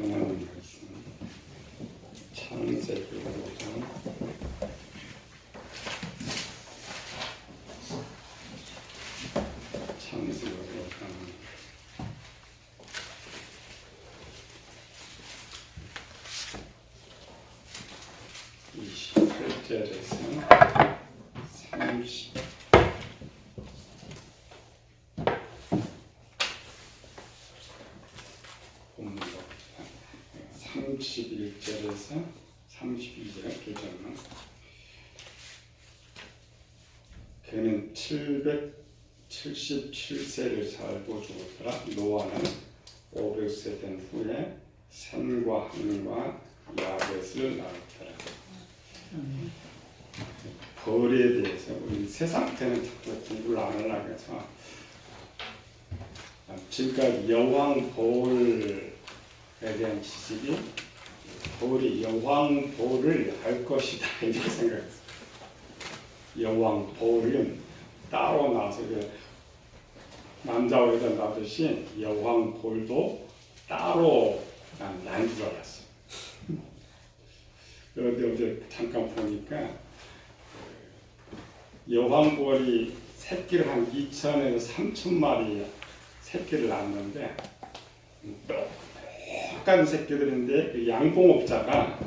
하나님 말씀 창세기부터 창세기로 가는 28절에서 30 31절에서 32절 교정은 그는 777세를 살고 죽었더라. 노아는 500세 된 후에 셈과 함과 야벳을 낳았더라. 벌에 대해서 우리 세상 때는 자꾸 공부를 안 하려고 해서 지금까지 여왕 벌에 대한 지식이 벌이 여왕 벌을 알 것이다 이렇게 생각했어요. 여왕 벌은 따로 나서 남자와 여자 나듯이 여왕 벌도 따로 난 줄 알았어요. 그런데 어제 잠깐 보니까 여왕 벌이 새끼를 한 2,000에서 3,000마리 새끼를 낳았는데 똑같은 새끼들인데 그 양봉업자가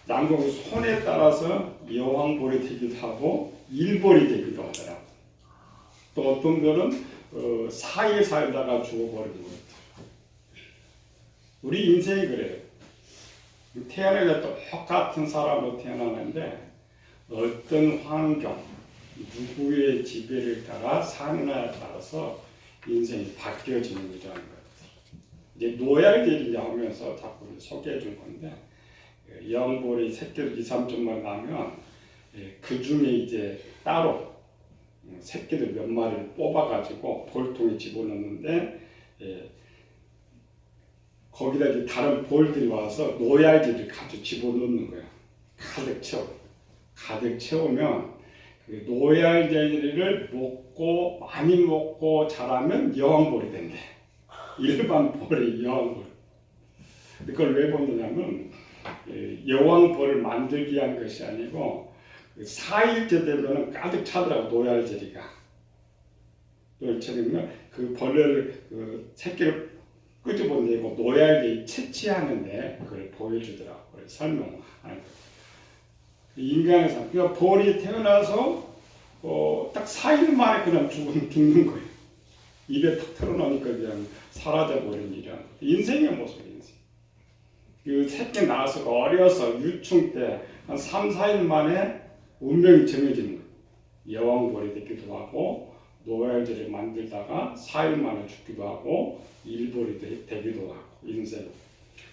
양봉 손에 따라서 여왕벌이 되기도 하고 일벌이 되기도 하더라고. 또 어떤 거는 4일 살다가 죽어버리는 것 같아요. 우리 인생이 그래요. 태어날 때 똑같은 사람으로 태어나는데 어떤 환경, 누구의 지배를 따라 사느냐에 따라서 인생이 바뀌어지는 거라는 거예요. 이제 노약들이 나오면서 자꾸 소개해 준 건데 여왕벌이 새끼를 2, 3점만 나면 그 중에 이제 따로 새끼들 몇 마리를 뽑아가지고 벌통에 집어넣는데 거기다 이제 다른 벌들이 와서 노약들을 가지고 집어넣는 거예요. 가득 채우면 그 노약들을 먹고 많이 먹고 자라면 여왕벌이 된대. 일반 벌이 여왕벌. 그걸 왜 보느냐면 여왕벌을 만들기 위한 것이 아니고 4일째 되면 가득 차더라고. 노약제리가. 노약제리면 그 벌레를 그 새끼를 끄집어내고 노약이 채취하는데 그걸 보여주더라고. 설명하는 거. 인간의 삶. 그러니까 벌이 태어나서 딱 4일 만에 그냥 죽는 거예요. 입에 탁 털어놓으니까 그냥 사라져버린 일이야. 인생의 모습이 인생. 그 새끼 낳아서 어려서 유충 때 한 3, 4일 만에 운명이 정해지는 거예요. 여왕벌이 되기도 하고 노약제를 만들다가 4일 만에 죽기도 하고 일벌이 되기도 하고 인생.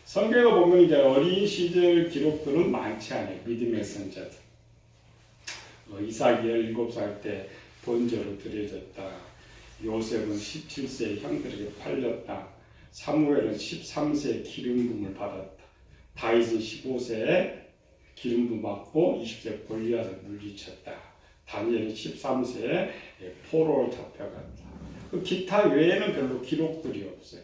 성경에 보면 이제 어린 시절 기록들은 많지 않아요. 믿음의 선자들. 이삭이 17살 때 번제로 드려졌다. 요셉은 17세에 형들에게 팔렸다. 사무엘은 13세에 기름 부음을 받았다. 다윗은 15세에 기름 부음 받고 20세 골리앗을 물리쳤다. 다니엘은 13세에 포로로 잡혀갔다. 그 기타 외에는 별로 기록들이 없어요.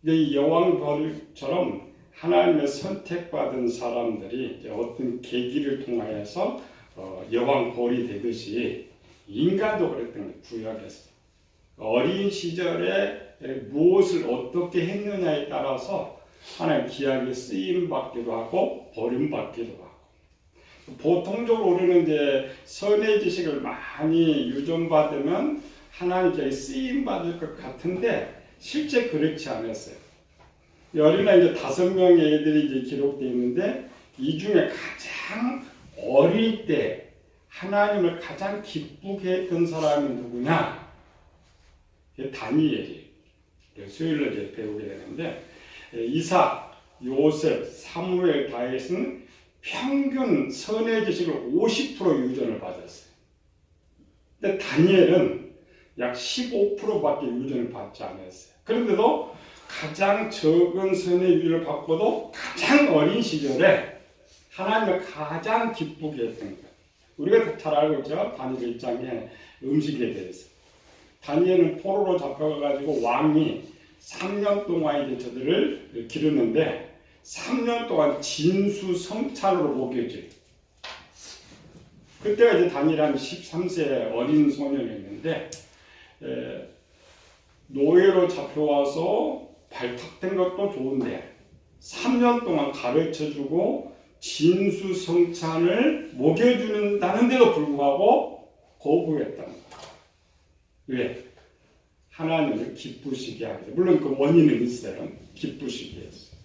이 여왕벌처럼 하나님의 선택받은 사람들이 이제 어떤 계기를 통하여서 여왕벌이 되듯이 인간도 그랬던 거예요. 구약에서 어린 시절에 무엇을 어떻게 했느냐에 따라서 하나님 기약에 쓰임 받기도 하고 버림 받기도 하고. 보통적으로 우리는 이제 선의 지식을 많이 유전받으면 하나님께 쓰임 받을 것 같은데 실제 그렇지 않았어요. 어린아이 이제 5명의 애들이 이제 기록되어 있는데 이 중에 가장 어릴 때 하나님을 가장 기쁘게 했던 사람이 누구냐? 다니엘이. 수요일에 이제 배우게 되는데 이삭, 요셉, 사무엘, 다윗은 평균 선의 지식을 50% 유전을 받았어요. 근데 다니엘은 약 15%밖에 유전을 받지 않았어요. 그런데도 가장 적은 선의 유전을 받고도 가장 어린 시절에 하나님을 가장 기쁘게 했던 거예요. 우리가 잘 알고 있죠. 다니엘 1장에 음식에 대해서. 다니엘은 포로로 잡혀가지고 왕이 3년 동안 이제 저들을 기르는데 3년 동안 진수성찬으로 먹여줘요. 그때가 이제 다니엘이 한 13세 어린 소년이었는데 노예로 잡혀와서 발탁된 것도 좋은데 3년 동안 가르쳐주고 진수성찬을 먹여주는다는데도 불구하고 거부했단 말이에요. 왜? 하나님을 기쁘시게 하기. 물론 그 원인은 있어요. 기쁘시게 했어요.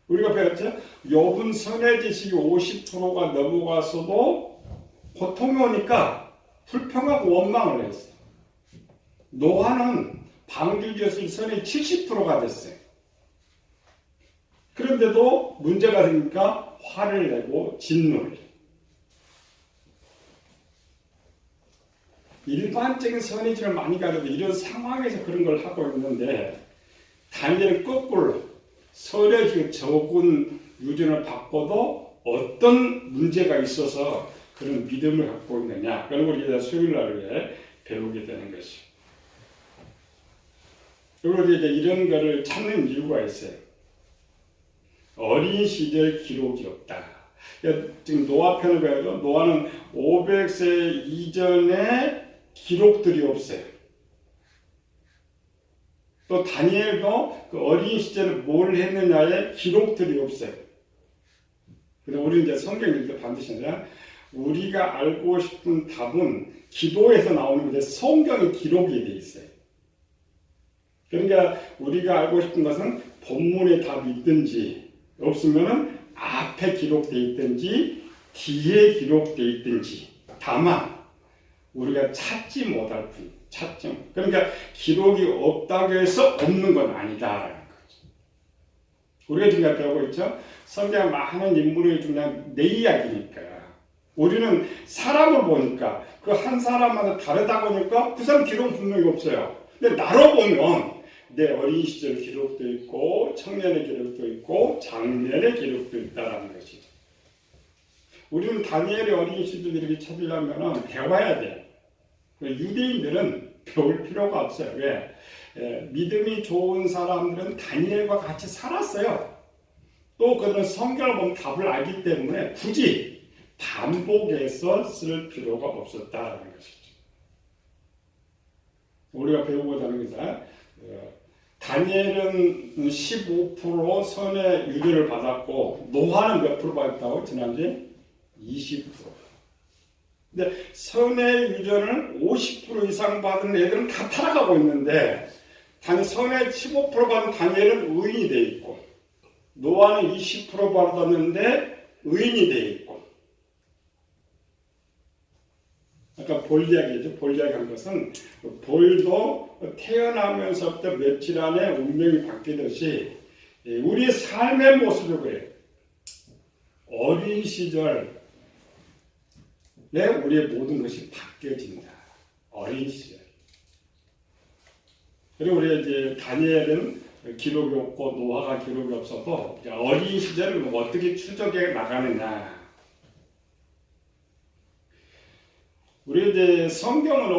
우리가 배웠죠? 욥은 선의 지식이 50%가 넘어가서도 고통이 오니까 불평하고 원망을 했어요. 노아는 방주지었을 선의 70%가 됐어요. 그런데도 문제가 생기니까 화를 내고 진노를. 일반적인 선의지를 많이 가려도 이런 상황에서 그런 걸 하고 있는데 다니엘은 거꾸로 선의지가 적은 유전을 바꿔도 어떤 문제가 있어서 그런 믿음을 갖고 있느냐. 그런 걸 이제 수요일날에 배우게 되는 것이죠. 그리고 이제 이런 거를 찾는 이유가 있어요. 어린 시절 기록이 없다. 지금 노아 편을 배워도 노아는 500세 이전에 기록들이 없어요. 또 다니엘도 그 어린 시절에 뭘 했느냐에 기록들이 없어요. 근데 우리 이제 성경 읽을 때 반드시 우리가 알고 싶은 답은 기도에서 나오는 건데 성경에 기록이 돼 있어요. 그러니까 우리가 알고 싶은 것은 본문에 답이 있든지 없으면은 앞에 기록되어 있든지 뒤에 기록되어 있든지 다만 우리가 찾지 못할 뿐. 그러니까 기록이 없다고 해서 없는 건 아니다라는 거죠. 우리가 지금 배우고 있죠. 성경 많은 인물이 그냥 내 이야기니까 우리는 사람을 보니까 그 한 사람마다 다르다 보니까 그 사람 기록은 분명히 없어요. 근데 나로 보면 내 어린 시절 기록도 있고 청년의 기록도 있고 장년의 기록도 있다라는 것이죠. 우리는 다니엘의 어린 시절 이렇게 찾으려면 배워야 돼요. 유대인들은 배울 필요가 없어요. 왜? 믿음이 좋은 사람들은 다니엘과 같이 살았어요. 또 그들은 성경을 보면 답을 알기 때문에 굳이 반복해서 쓸 필요가 없었다라는 것이죠. 우리가 배우고자 하는 것은 다니엘은 15% 선의 유죄를 받았고 노아는 몇 프로 받았다고 지난주에 20%. 근데 선의 유전을 50% 이상 받은 애들은 다 타락하고 있는데 선의 15% 받은 다니엘은 의인이 돼 있고 노아는 20% 받았는데 의인이 돼 있고 아까 볼 이야기죠. 볼 이야기 한 것은 볼도 태어나면서부터 며칠 안에 운명이 바뀌듯이 우리의 삶의 모습을 그래요. 어린 시절 우리의 모든 것이 바뀌어진다. 어린 시절. 그리고 우리 이제 다니엘은 기록이 없고 노아가 기록이 없어도 어린 시절을 어떻게 추적해 나가느냐. 우리 이제 성경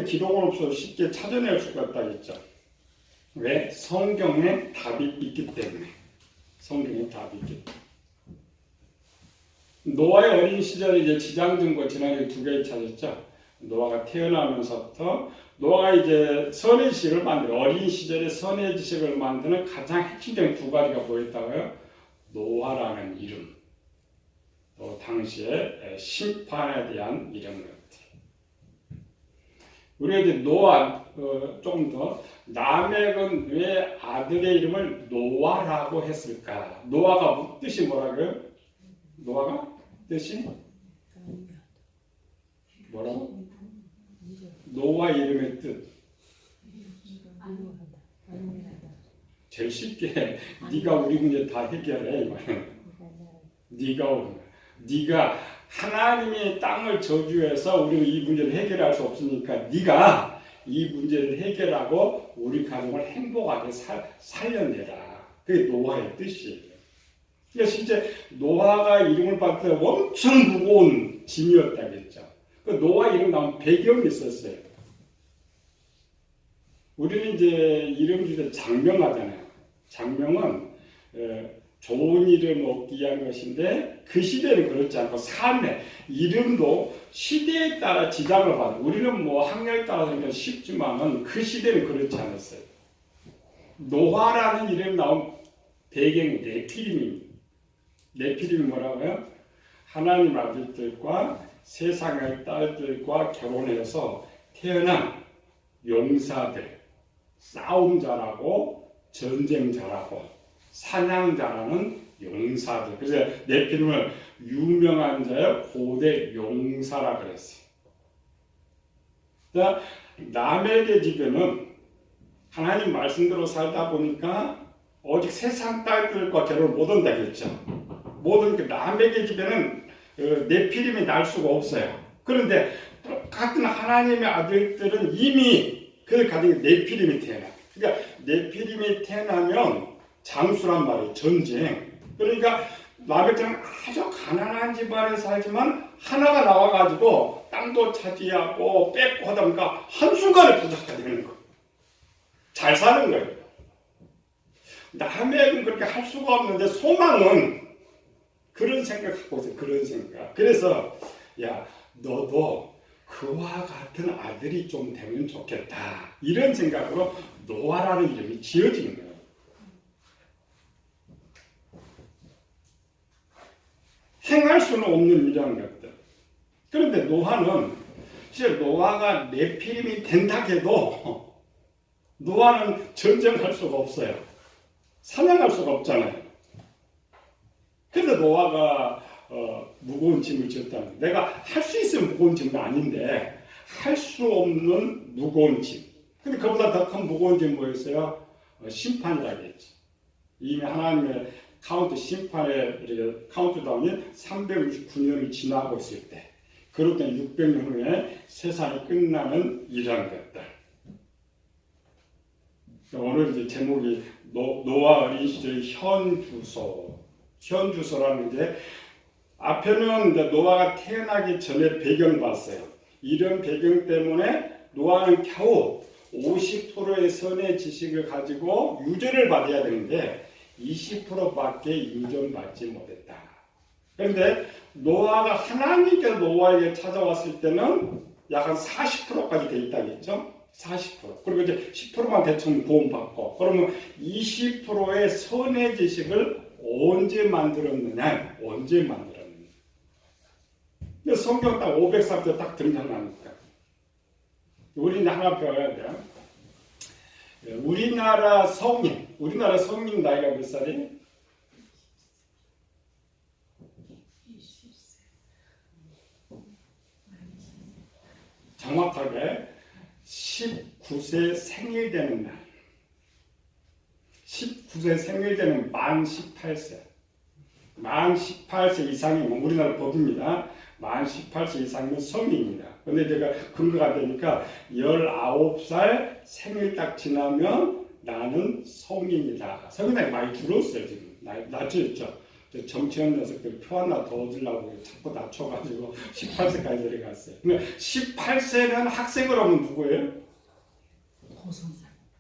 기록은 없어서 쉽게 찾아낼 수가 없다고 했죠. 왜? 성경에 답이 있기 때문에. 성경에 답이 있기 때문에. 노아의 어린 시절에 이제 지장증거 지난주에 2개 찾았죠. 노아가 태어나면서부터 노아가 이제 선의 지식을 만들어 어린 시절에 선의 지식을 만드는 가장 핵심적인 2가지가 보였다고요. 노아라는 이름, 또 당시에 심판에 대한 이름을. 우리가 이제 노아 조금 더 라멕은 왜 아들의 이름을 노아라고 했을까? 노아가 뜻이 뭐라고요? 노아가 뜻이 뭐라고? 노아 이름의 뜻. 제일 쉽게 네가 우리 문제 다 해결해. 네가 하나님이 땅을 저주해서 우리가 이 문제를 해결할 수 없으니까 네가 이 문제를 해결하고 우리 가정을 행복하게 살려내라. 그게 노아의 뜻이에요. 그러니까 실제 노아가 이름을 받을 때 엄청 무거운 짐이었다고 했죠. 그 노아 이름 나온 배경이 있었어요. 우리는 이제 이름 줄때 장명하잖아요. 장명은 좋은 이름 얻기 위한 것인데 그 시대는 그렇지 않고 삶의 이름도 시대에 따라 지장을 받아요. 우리는 뭐 학렬에 따라서 그러니까 쉽지만은 그 시대는 그렇지 않았어요. 노아라는 이름이 나온 배경이 네피림입니다. 네피림이 뭐라고요? 하나님 아들들과 세상의 딸들과 결혼해서 태어난 용사들, 싸움자라고 전쟁자라고 사냥자라는 용사들. 그래서 네피림을 유명한 자의 고대 용사라 그랬어요. 남에게 집에는 하나님 말씀대로 살다 보니까 오직 세상 딸들과 결혼을 못한다 했죠. 모든 그 남에게 집에는 네피림이 날 수가 없어요. 그런데 똑같은 하나님의 아들들은 이미 그 가정에 네피림이 태어나. 그러니까 네피림이 태어나면 장수란 말이에요. 전쟁. 그러니까 라벨처럼 아주 가난한 집안에 살지만 하나가 나와가지고 땅도 차지하고 뺏고 하다 보니까 한순간에 부자가 되는 거예요. 잘 사는 거예요. 남에게는 그렇게 할 수가 없는데 소망은 그런 생각 갖고 있어요. 그런 생각. 그래서 야 너도 그와 같은 아들이 좀 되면 좋겠다. 이런 생각으로 노아라는 이름이 지어진 거예요. 행할 수는 없는 이러한 것들. 그런데 노아는 실제 노아가 네피림이 된다 해도 노아는 전쟁할 수가 없어요. 사냥할 수가 없잖아요. 그래서 노아가 무거운 짐을 졌다는 거예요. 내가 할 수 있으면 무거운 짐은 아닌데 할 수 없는 무거운 짐. 근데 그보다 더 큰 무거운 짐이 뭐였어요? 심판이라고 했지. 이미 하나님의 심판의 카운트다운이 369년을 지나고 있을 때, 그렇게 600년 후에 세상이 끝나는 이러한 것들. 오늘 이제 제목이 노아 어린 시절 현주소라는 게, 앞에는 이제 노아가 태어나기 전에 배경 봤어요. 이런 배경 때문에 노아는 겨우 50%의 선의 지식을 가지고 유전을 받아야 되는데 20%밖에 인정받지 못했다. 그런데 노아가 하나님께서 노아에게 찾아왔을 때는 약 한 40%까지 돼 있다겠죠? 40%. 그리고 이제 10%만 대충 도움받고, 그러면 20%의 선의 지식을 언제 만들었느냐? 언제 만들었느냐? 성경 딱 504절 딱 등장하니까. 우리는 하나 배워야 돼요. 우리나라 성인 나이가 몇 살이에요? 정확하게 19세 생일 되는 날. 19세 생일 되는 만 18세. 만 18세 이상이면 우리나라 법입니다. 만 18세 이상이면 성인입니다. 근데 제가 근거가 되니까 19살 생일 딱 지나면 나는 성인이다. 성인이 많이 줄었어요, 지금. 낮춰졌죠. 정치원 녀석들 표 하나 더 얻으려고 자꾸 낮춰가지고 18세까지 내려갔어요. 근데 18세는 학생을 하면 누구예요?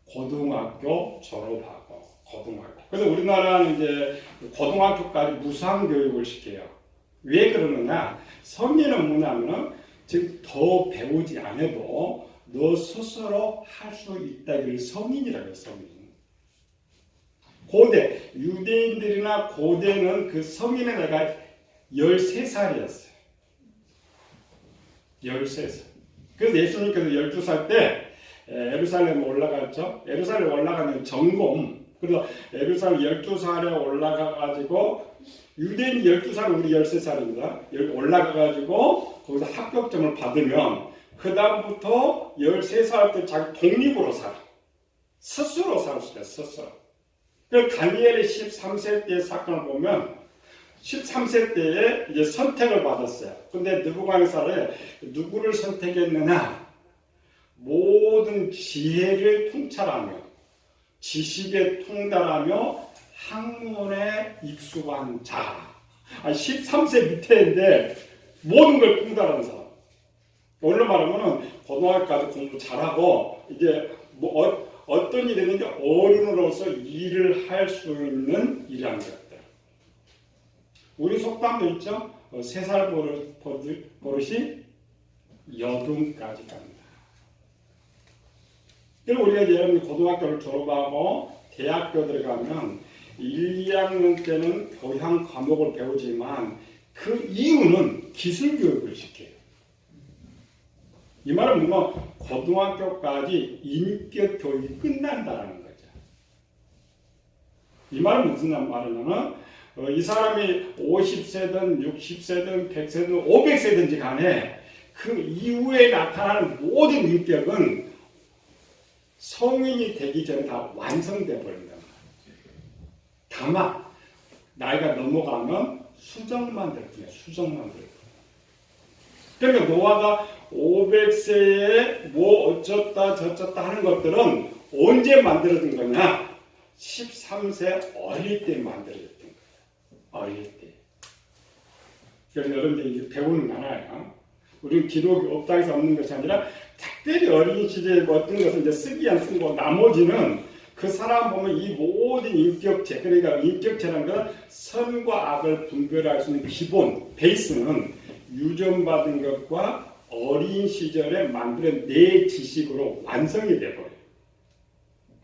고등학교 졸업하고, 고등학교. 그래서 우리나라는 이제 고등학교까지 무상 교육을 시켜요. 왜 그러느냐? 성인은 뭐냐면은 지금 더 배우지 않아도 너 스스로 할 수 있다기를 성인이라고 해요, 성인. 고대, 유대인들이나 고대는 그 성인의 나이가 13살이었어요. 13살. 그래서 예수님께서 12살 때 예루살렘에 올라갔죠. 예루살렘에 올라가면 점검. 그래서 예루살렘 12살에 올라가가지고, 유대인 12살, 우리 13살입니다. 여기 올라가가지고 거기서 합격점을 받으면 그 다음부터 13살 때 자기 독립으로 살아. 스스로 살 수 있어요. 스스로. 그 다니엘의 13세 때의 사건을 보면 13세 때에 이제 선택을 받았어요. 근데 느부갓네살에 누구를 선택했느냐? 모든 지혜를 통찰하며 지식에 통달하며 학문에 익숙한 자. 13세 밑에인데 모든 걸 통달하는 사람. 원래 말하면 고등학교까지 공부 잘하고 이제 이제 어른으로서 일을 할 수 있는 이러한 것들. 우리 속담도 있죠. 3살 버릇이 여든까지 갑니다. 그리고 우리가 여러분 고등학교를 졸업하고 대학교 들어가면 1, 2학년 때는 교양 과목을 배우지만 그 이유는 기술 교육을 시켜요. 이 말은 뭐 고등학교까지 인격 교육이 끝난다는 거죠. 이 말은 무슨 말이냐면 이 사람이 50세든 60세든 100세든 500세든지 간에 그 이후에 나타나는 모든 인격은 성인이 되기 전에 다 완성되어 버린다. 다만 나이가 넘어가면 수정만 될 뿐이야. 수정만 될 뿐이야. 그러니까 노아가 500세에 뭐 어쩌다 저쩌다 하는 것들은 언제 만들어진 거냐? 13세 어릴 때 만들어졌던 거예요. 어릴 때. 그래서 여러분들이 배우는 거잖아요. 우리는 기록이 없다 해서 없는 것이 아니라 특별히 어린 시절에 어떤 것을 이제 쓰기 안 쓰고 나머지는 그 사람 보면 이 모든 인격체, 그러니까 인격체라는 건 선과 악을 분별할 수 있는 기본, 베이스는 유전받은 것과 어린 시절에 만든 내 지식으로 완성이 되어버려요.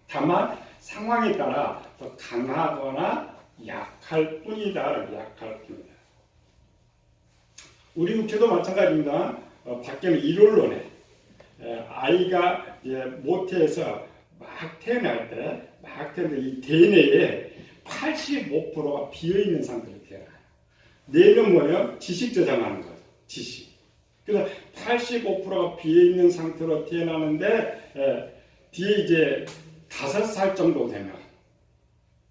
다만 상황에 따라 더 강하거나 약할 뿐이다. 약할 뿐이다. 우리 육체도 마찬가지입니다. 밖에는 일원론에 아이가 이제 모태에서 막 태어날 때 이 대뇌에 85%가 비어있는 상태로 태어나요. 뇌는 뭐예요? 지식 저장하는 거죠. 지식. 그래서 85%가 비어있는 상태로 태어나는데 뒤에 이제 5살 정도 되면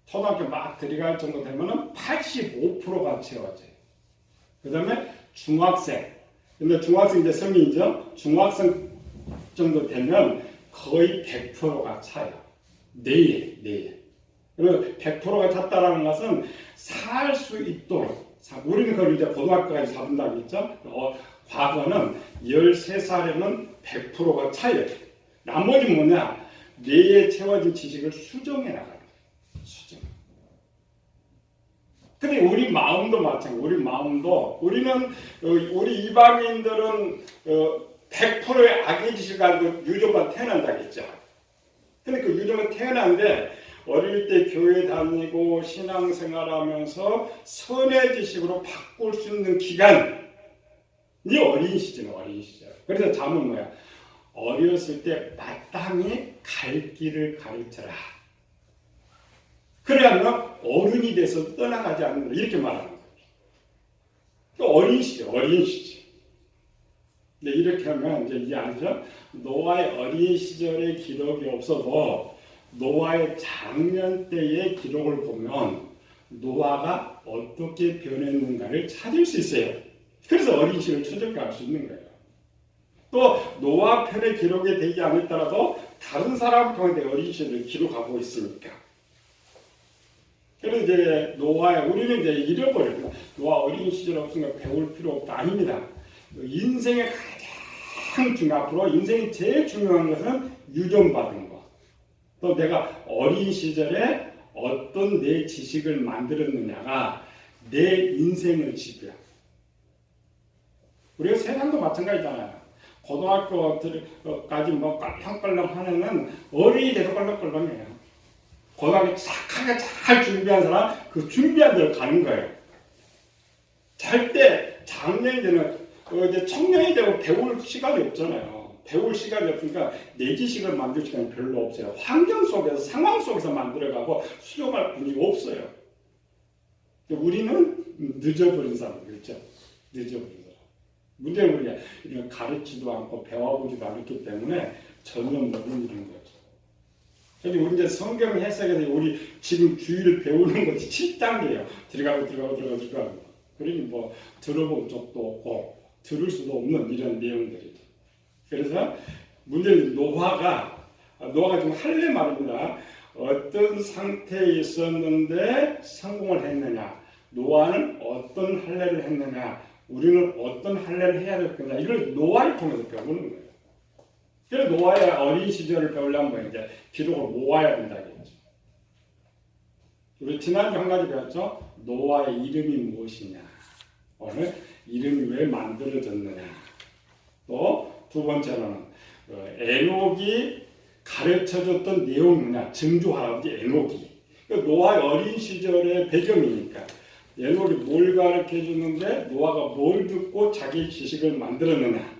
초등학교 막 들어갈 정도 되면은 85%가 채워져요. 그 다음에 중학생. 근데 중학생 이제 성인이죠. 중학생 정도 되면 거의 100%가 차요. 뇌에. 그리고 100%가 찼다라는 것은 살 수 있도록. 우리는 그걸 이제 고등학교까지 잡는다고 했죠. 과거는 13살에는 100%가 차요. 나머지 뭐냐? 뇌에 채워진 지식을 수정해 나가는 거예요. 수정. 근데 우리 마음도 마찬가지예요. 우리 마음도 우리 이방인들은 100%의 악의 지식을 가지고 유전만 태어난다겠죠. 근데 그 유전만 태어난데 어릴 때 교회 다니고 신앙생활하면서 선의 지식으로 바꿀 수 있는 기간이 어린 시절. 그래서 잠은 뭐야? 어렸을 때 마땅히 갈 길을 가르쳐라. 그래야만 어른이 돼서 떠나가지 않는다. 이렇게 말하는 거예요. 어린 시절. 네, 이렇게 하면 이제 이해 아니죠? 노아의 어린 시절의 기록이 없어도 노아의 장년 때의 기록을 보면 노아가 어떻게 변했는가를 찾을 수 있어요. 그래서 어린 시절을 추적할 수 있는 거예요. 또 노아 편의 기록이 되지 않았더라도 다른 사람 통해 어린 시절을 기록하고 있으니까. 그래서 이제 우리는 이제 잃어버려요. 노아 어린 시절 없으니까 배울 필요 없다. 아닙니다. 인생의 가장 앞으로 인생이 제일 중요한 것은 유전받은 것. 또 내가 어린 시절에 어떤 내 지식을 만들었느냐가 내 인생을 지배해요. 우리가 세상도 마찬가지잖아요. 고등학교까지 뭐 껄렁껄렁 하는 건 어린이 돼도 껄렁껄렁해요. 고등학교 착하게 잘 준비한 사람 그 준비한 대로 가는 거예요. 절대 장년이 되면 이제 청년이 되고 배울 시간이 없잖아요. 배울 시간이 없으니까 내 지식을 만들 시간이 별로 없어요. 환경 속에서 상황 속에서 만들어가고 수용할 분위기가 없어요. 우리는 늦어버린 사람 그렇죠? 늦어버린 사람. 문제는 우리가 가르치지도 않고 배워보지도 않았기 때문에 전혀 모르는 거죠. 그래서 우리 이제 성경 해석에서 우리 지금 주의를 배우는 것이 7단계예요. 들어가고. 그러니 뭐 들어본 적도 없고 들을 수도 없는 이런 내용들이죠. 그래서 문제는 노아가 지금 할례 말입니다. 어떤 상태에 있었는데 성공을 했느냐, 노아는 어떤 할례를 했느냐, 우리는 어떤 할례를 해야 될 거냐, 이걸 노아를 통해서 배우는 거예요. 그래서 노아의 어린 시절을 배우려면 이제 기록을 모아야 된다겠죠. 우리 지난주 한 가지 배웠죠? 노아의 이름이 무엇이냐? 오늘 이름이 왜 만들어졌느냐? 또 두 번째로는 에녹이 가르쳐줬던 내용이 뭐냐? 증조 할아버지 에녹이. 노아의 어린 시절의 배경이니까 에녹이 뭘 가르쳐줬는데 노아가 뭘 듣고 자기 지식을 만들었느냐?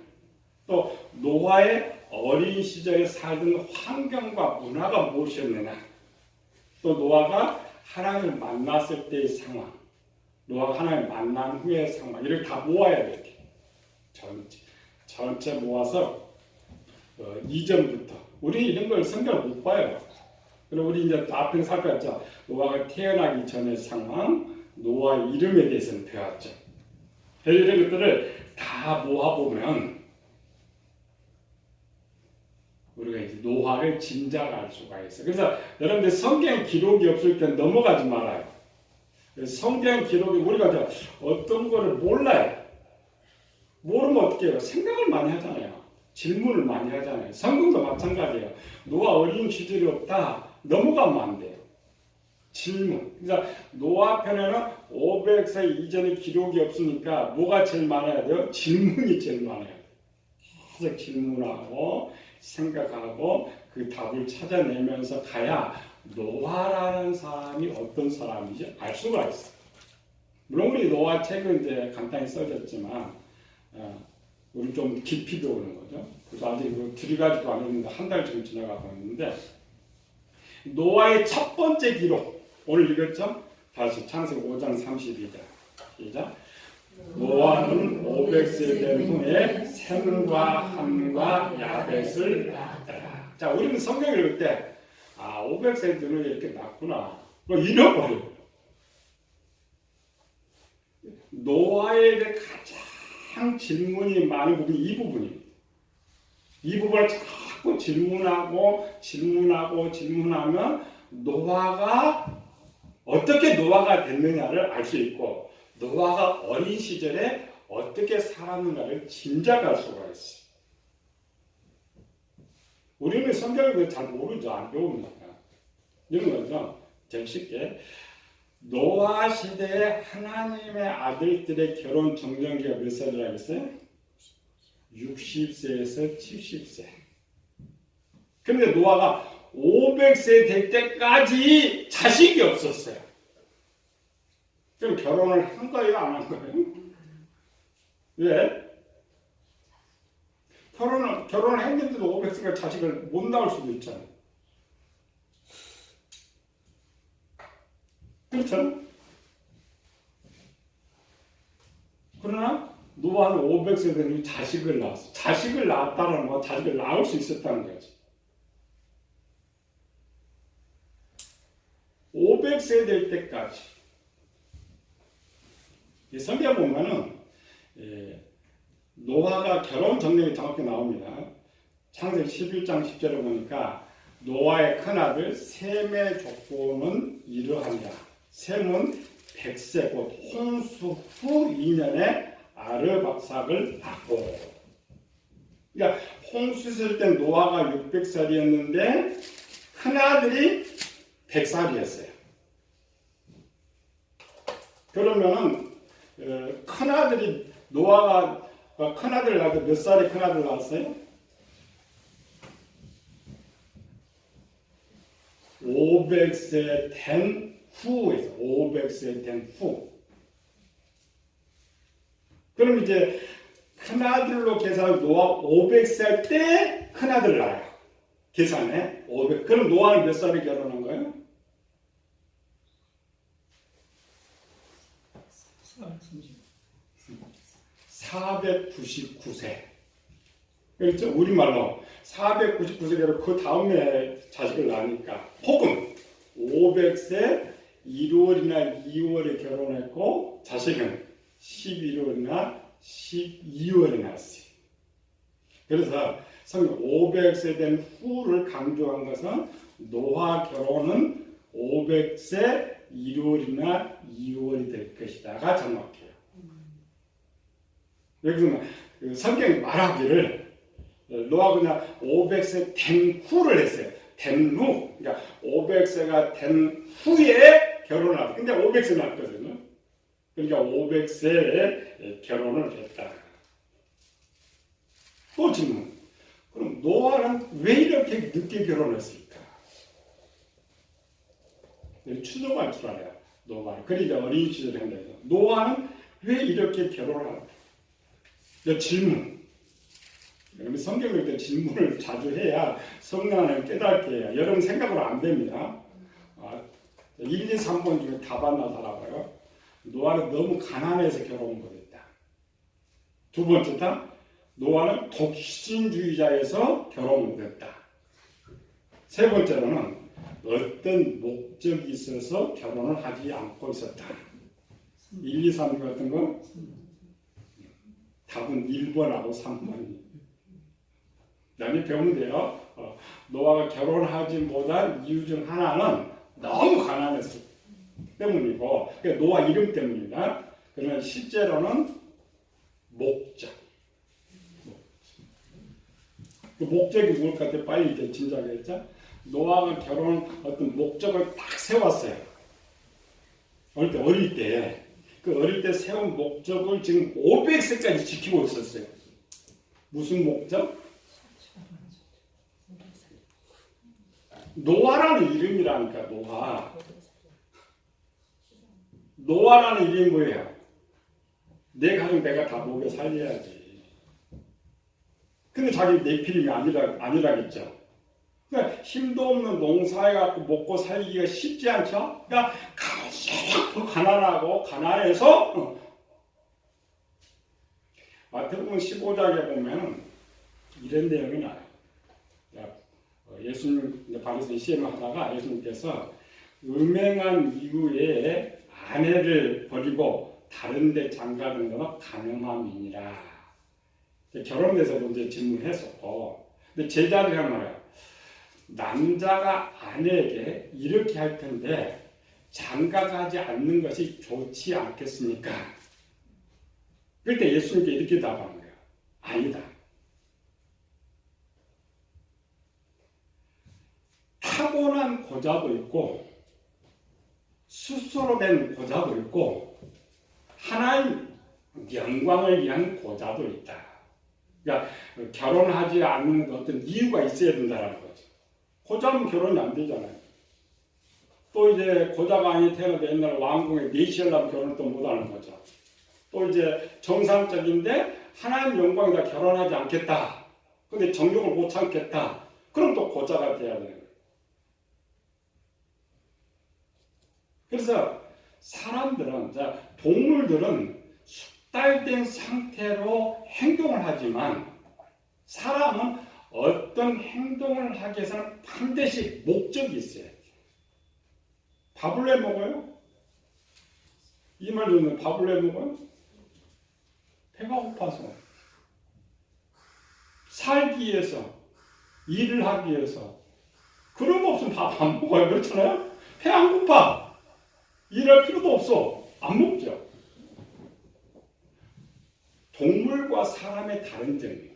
또 노아의 어린 시절에 살던 환경과 문화가 무엇이었느냐? 또 노아가 하나님을 만났을 때의 상황, 노아가 하나님을 만난 후의 상황, 이를 다 모아야 돼. 전체 모아서 이전부터 우리 이런 걸 성경을 못 봐요. 그리고 우리 이제 앞에 살펴봤죠. 노아가 태어나기 전의 상황, 노아의 이름에 대해서는 배웠죠. 이런 것들을 다 모아보면 우리가 이제 노화를 짐작할 수가 있어요. 그래서 여러분들 성경 기록이 없을 때 넘어가지 말아요. 성경 기록이 우리가 어떤 거를 몰라요. 모르면 어떻게 해요? 생각을 많이 하잖아요. 질문을 많이 하잖아요. 성경도 마찬가지예요. 노아 어린 시절이 없다. 넘어가면 안 돼요. 질문. 그래서 노아 편에는 500세 이전의 기록이 없으니까 뭐가 제일 많아야 돼요? 질문이 제일 많아야 돼요. 계속 질문하고 생각하고 그 답을 찾아내면서 가야 노아라는 사람이 어떤 사람인지 알 수가 있어요. 물론 우리 노아 책은 이제 간단히 써졌지만 우리 좀 깊이 배우는 거죠. 그래서 아직 들어가지도 않았는데 한 달 지금 지나가고 있는데 노아의 첫 번째 기록 오늘 읽었죠? 다시 창세기 5장 32절 시작. 노아는 500세 된 후에 셈과 함과 야벳을 낳았더라. 자, 우리는 성경 읽을 때 500세 된 후에 이렇게 낳구나. 잃어버려요. 노아에게 가장 질문이 많은 부분이 이 부분이에요. 이 부분을 자꾸 질문하면 노아가 어떻게 노아가 됐느냐를 알 수 있고 노아가 어린 시절에 어떻게 살았는가를 짐작할 수가 있어요. 우리는 성경을 잘 모르죠. 안 배우니까. 이런 거죠. 제일 쉽게. 노아 시대에 하나님의 아들들의 결혼 정전기가 몇 살이라고 했어요? 60세에서 70세. 그런데 노아가 500세 될 때까지 자식이 없었어요. 그럼 결혼을 한 거예요? 안 한 거예요? 왜? 결혼을 했는데도 500세가 자식을 못 낳을 수도 있잖아요. 그렇죠? 그러나 노아는 500세 되니 자식을 낳았어. 자식을 낳았다는 건 자식을 낳을 수 있었다는 거지. 500세 될 때까지. 성경 보면은 노아가 결혼 정령이 정확히 나옵니다. 창세기 11장 10절에 보니까 노아의 큰아들 셈의 조건은 이러하니라. 셈은 100세 곧 홍수 후 2년에 아르박삭을 낳고. 그러니까 홍수 있을 때 노아가 600살이었는데 큰아들이 100살이었어요. 그러면은 큰아들이 노아가 큰아들 낳을 몇 살에 큰아들 낳았어요? 500세 된 후에서 500세 된 후. 그럼 이제 큰아들로 계산하면 노아 500살 때 큰아들 낳아요. 계산해. 500. 그럼 노아는 몇 살에 결혼한 거예요? 499세. 그렇죠? 우리말로 499세로 그 다음에 자식을 낳으니까 혹은 500세 1월이나 2월에 결혼했고 자식은 11월이나 12월에 낳았어요. 그래서 성경 500세 된 후를 강조한 것은 노아 결혼은 500세 1월이나 2월이 될 것이다가 정확해요. 여기서 성경이 말하기를 노아가 그냥 500세 된 후를 했어요. 된 후. 그러니까 500세가 된 후에 결혼을 하고. 근데 500세 났거든요. 그러니까 500세에 결혼을 했다. 또 질문. 그럼 노아는 왜 이렇게 늦게 결혼했을까? 추정할 줄 알아요. 노아는. 그러니까 어린 시절에 한다고. 노아는 왜 이렇게 결혼을 할까? 질문. 여러분 성경 읽을 때 질문을 자주 해야 성령을 깨닫게 해야. 여러분 생각으로 안 됩니다. 1, 2, 3번 중에 답안 나타나고요. 노아는 너무 가난해서 결혼을 못했다. 두 번째 답. 노아는 독신주의자에서 결혼을 못했다. 세 번째로는 어떤 목적이 있어서 결혼을 하지 않고 있었다. 1, 2, 3 같은 거 답은 1번하고 3번이. 나중에 배우면 돼요. 노아가 결혼하지 못한 이유 중 하나는 너무 가난했기 때문이고, 그러니까 노아 이름 때문입니다. 그러나 실제로는 목적. 그 목적이 뭘 같아? 빨리 이제 짐작했죠? 노아가 결혼 어떤 목적을 딱 세웠어요. 어릴 때. 그 어릴 때 세운 목적을 지금 500세까지 지키고 있었어요. 무슨 목적? 노아라는 이름이라니까, 노아. 노아라는 이름이 뭐예요? 내 가족 내가 다 먹여 살려야지. 근데 자기 네피림이 아니라겠죠. 그러니까 힘도 없는 농사해 갖고 먹고 살기가 쉽지 않죠? 그러니까 계속 가난하고 가난해서 마태복음 15장에 보면 이런 내용이 나와요. 예수님 바리새인 시험을 하다가 예수님께서 음행한 이후에 아내를 버리고 다른 데 장가드는 것은 가늠함이니라. 결혼해서 먼저 질문했었고, 근데 제자들이 한 말이야. 남자가 아내에게 이렇게 할 텐데 장가가지 않는 것이 좋지 않겠습니까? 그럴 때 예수님께 이렇게 답하는 거예요. 아니다. 타고난 고자도 있고 스스로 된 고자도 있고 하나님 영광을 위한 고자도 있다. 그러니까 결혼하지 않는 어떤 이유가 있어야 된다는 거죠. 고자면 결혼이 안 되잖아요. 또 이제 고자가 아니 태어나도 옛날 왕궁에 내시하려면 결혼을 또 못하는 거죠. 또 이제 정상적인데 하나님 영광이다 결혼하지 않겠다. 근데 정욕을 못 참겠다. 그럼 또 고자가 돼야 되는 거예요. 그래서 사람들은, 동물들은 숙달된 상태로 행동을 하지만 사람은 어떤 행동을 하기 위해서는 반드시 목적이 있어야 돼요. 밥을 왜 먹어요? 이 말 듣는 밥을 왜 먹어요? 배가 고파서. 살기 위해서, 일을 하기 위해서. 그런 거 없으면 밥 안 먹어요. 그렇잖아요? 배 안 고파. 일할 필요도 없어. 안 먹죠. 동물과 사람의 다른 점이에요.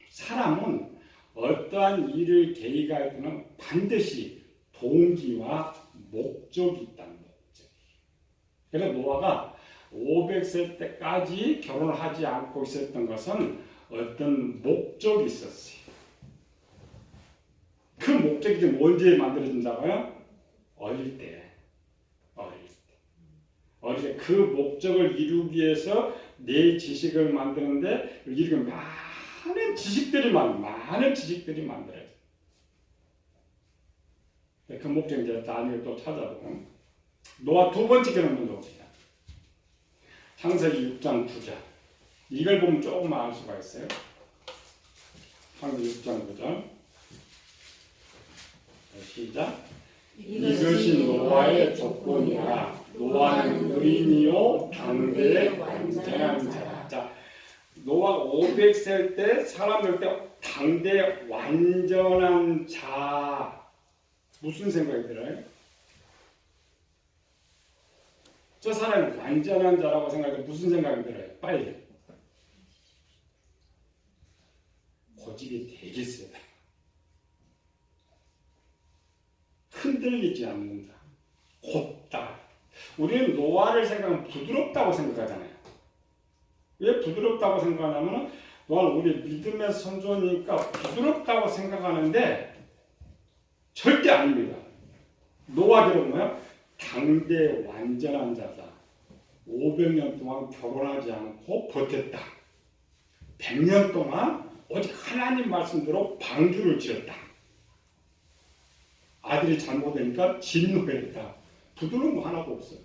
사람은 어떠한 일을 계기할 때는 반드시 동기와 목적이 있다는 목적. 그래서 노아가 500세 때까지 결혼을 하지 않고 있었던 것은 어떤 목적이 있었어요. 그 목적이 지금 언제 만들어진다고요? 어릴 때. 어릴 때 그 목적을 이루기 위해서 내 지식을 만드는데 이렇게 많은 지식들이 만들어요. 그 목적 이제 나중에 또 찾아보고. 노아 두 번째 결혼 먼저 봅시다. 창세기 6장 9절. 이걸 보면 조금만 알 수가 있어요. 창세기 6장 9절. 시작. 이것이 노아의 조건이라. 노아는 의인이요 당대의 완전한 자라. 자, 노아가 500살 때 사람들 때 당대 완전한 자. 무슨 생각이 들어요? 저 사람이 완전한 자라고 생각해 무슨 생각이 들어요? 빨리. 고집이 되게 세다. 흔들리지 않는다. 곧다. 우리는 노화를 생각하면 부드럽다고 생각하잖아요. 왜 부드럽다고 생각하냐면 노화는 우리 믿음의 선조니까 부드럽다고 생각하는데 절대 아닙니다. 노화 기록 뭐야? 당대 완전한 자다. 500년 동안 결혼하지 않고 버텼다. 100년 동안 오직 하나님 말씀대로 방주를 지었다. 아들이 잘못되니까 진노했다. 부드러운 거 하나도 없어요.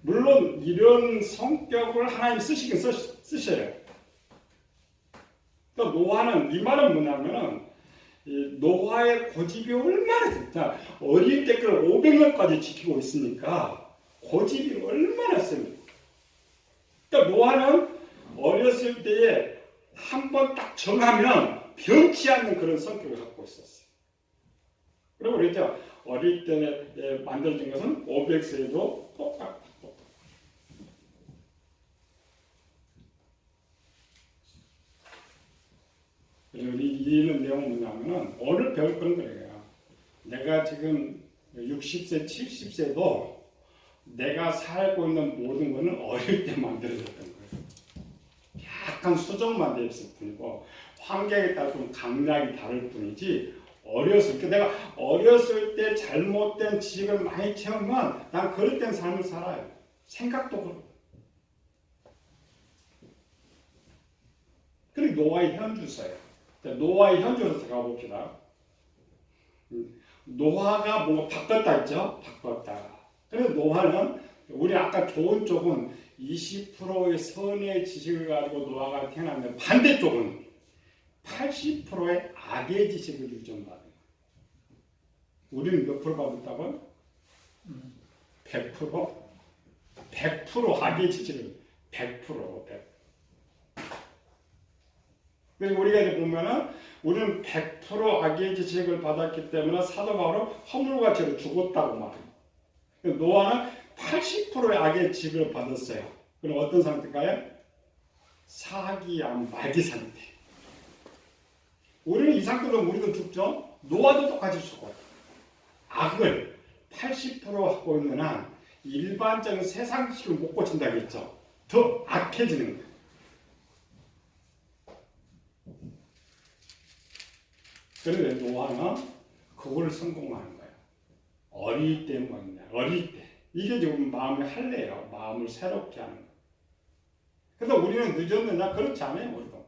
물론 이런 성격을 하나님 쓰시긴 쓰셔요. 또 노화는 이 말은 뭐냐면은 이 노화의 고집이 얼마나 됐다. 어릴 때 그걸 500년까지 지키고 있으니까 고집이 얼마나 셉니까? 그러니까 노화는 어렸을 때에 한 번 딱 정하면 변치 않는 그런 성격을 갖고 있었어요. 그리고 그랬죠. 어릴 때 만들어진 것은 500세에도 똑같고. 그리고 이런 내용은 뭐냐면은 오늘 배울 그런 거예요. 내가 지금 60세, 70세도 내가 살고 있는 모든 것은 어릴 때 만들어졌던 거예요. 약간 수정만 돼 있을 뿐이고 환경에 따라 좀 강약이 다를 뿐이지 어렸을 때 내가 어렸을 때 잘못된 지식을 많이 채우면 난 그릇된 삶을 살아요. 생각도 그렇고. 그리고 노화의 현주서예요. 노화의 현주로 들어가 봅시다. 노화가 뭔가 바꿨다 했죠? 바꿨다. 그래서 노화는 우리 아까 좋은 쪽은 20%의 선의 지식을 가지고 노화가 태어났는데 반대쪽은 80%의 악의 지식을 유전받아요. 우리는 몇 프로 받았다고요? 100%? 100% 악의 지식을 100%. 그래서 우리가 이제 보면은 우리는 100% 악의 지식을 받았기 때문에 사도 바울은 허물과죄로 죽었다고 말해요. 노아는 80%의 악의 지식을 받았어요. 그럼 어떤 상태일까요? 사기암 말기 상태. 우리는 이 상태로 우리도 죽죠. 노아도 똑같이 죽어요. 악을 80% 갖고 있는 한 일반적인 세상 지식을 못 고친다고 했죠. 더 악해지는 거예요. 그런데 노아는 그걸 성공하는 거예요. 어릴 때 뭐냐, 어릴 때. 이게 지금 마음의 할례예요. 마음을 새롭게 하는 거예요. 그래서 우리는 늦었느냐? 그렇지 않아요, 우리도.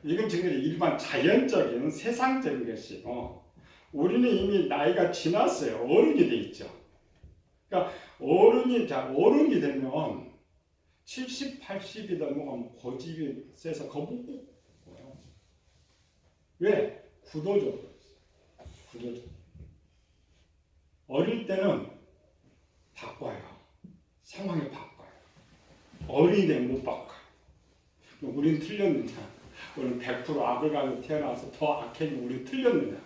이건 지금 일반 자연적인 세상적인 것이고, 우리는 이미 나이가 지났어요. 어른이 돼 있죠. 그러니까 어른이 되면 70, 80이 넘어가면 고집이 세서 거북고 왜? 구도적으로. 어릴 때는 바꿔요. 상황이 바꿔요. 어린이 되면 못 바꿔요. 우리는 틀렸느냐? 우리는 100% 악을 가지고 태어나서 더 악해지면 우리는 틀렸느냐?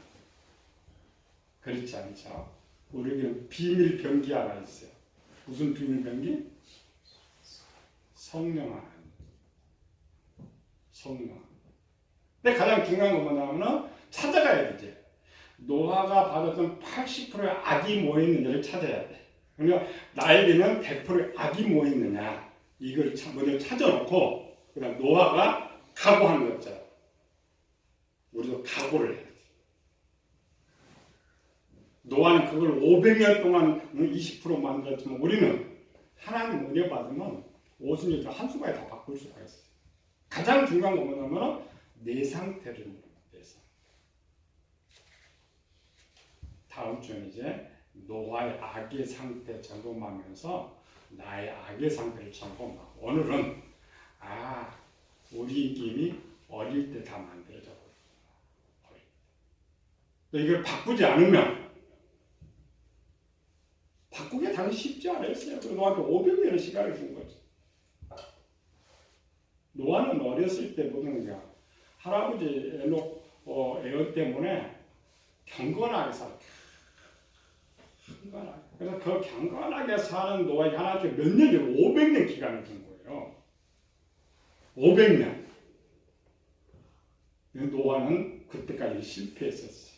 그렇지 않죠? 우리에게는 비밀 병기 하나 있어요. 무슨 비밀 병기? 성령 하나. 성령. 근데 가장 중요한 건 뭐냐면 찾아가야 되지. 노아가 받았던 80%의 악이 뭐있는지를 찾아야 돼. 그러니까 나에게는 100%의 악이 뭐있느냐 이걸 먼저 찾아놓고 그 다음 노아가 각오하는 거 있잖아. 우리도 각오를 해야 돼. 노아는 그걸 500년 동안 20% 만들었지만 우리는 하나님 은혜 받으면 오순절 한순간에 다 바꿀 수가 있어요. 가장 중요한 건 뭐냐면 내 상태를 위해서. 다음 주는 이제 노아의 악의 상태 점검하면서 나의 악의 상태를 점검하고 오늘은 우리 김이 어릴 때 다 만들어져 버렸구나. 이걸 바꾸지 않으면 바꾸기 당연히 쉽지 않았어요. 그래서 노아한테 500년의 시간을 준 거지. 노아는 어렸을 때 보는 거야. 할아버지 애원 때문에 경건하게 살았다. 경건하게. 그래서 그 경건하게 사는 노아에게 하나님께 몇 년이고 500년 기간을 준 거예요. 500년. 노아는 그때까지 실패했었어.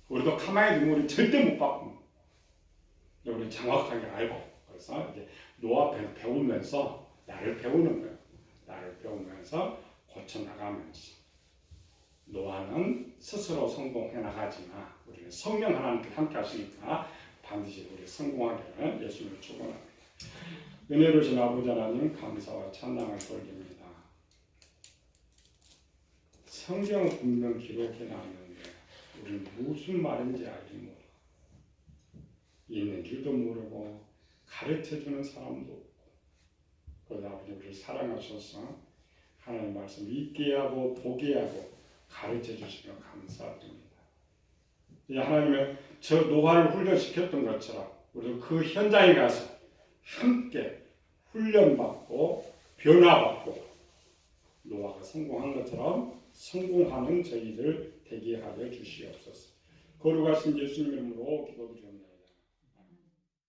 우리도 가만히 두면 우리 절대 못 바꿉니다. 우리 정확하게 알고, 그래서 이제 노아 앞에서 배우면서 나를 배우는 거예요. 나를 배우면서 고쳐 나가면서. 노아는 스스로 성공해 나가지만 우리는 성령 하나님께 함께 하시니까 반드시 우리 성공하기를 예수님을 축원합니다. 은혜로우신 아버지 하나님 감사와 찬양을 돌립니다. 성경은 분명 기록해 놨는데 우리는 무슨 말인지 알지 못하고 있는 줄도 모르고 가르쳐주는 사람도 없고, 그러다 아버지 우리를 사랑하셔서 하나님 말씀 읽게 하고 보게 하고 가르쳐 주시며 감사드립니다. 하나님은 저 노아를 훈련시켰던 것처럼 우리도 그 현장에 가서 함께 훈련받고 변화받고 노아가 성공한 것처럼 성공하는 저희들 되게 하여 주시옵소서. 거룩하신 예수님 이름으로 기도드립니다.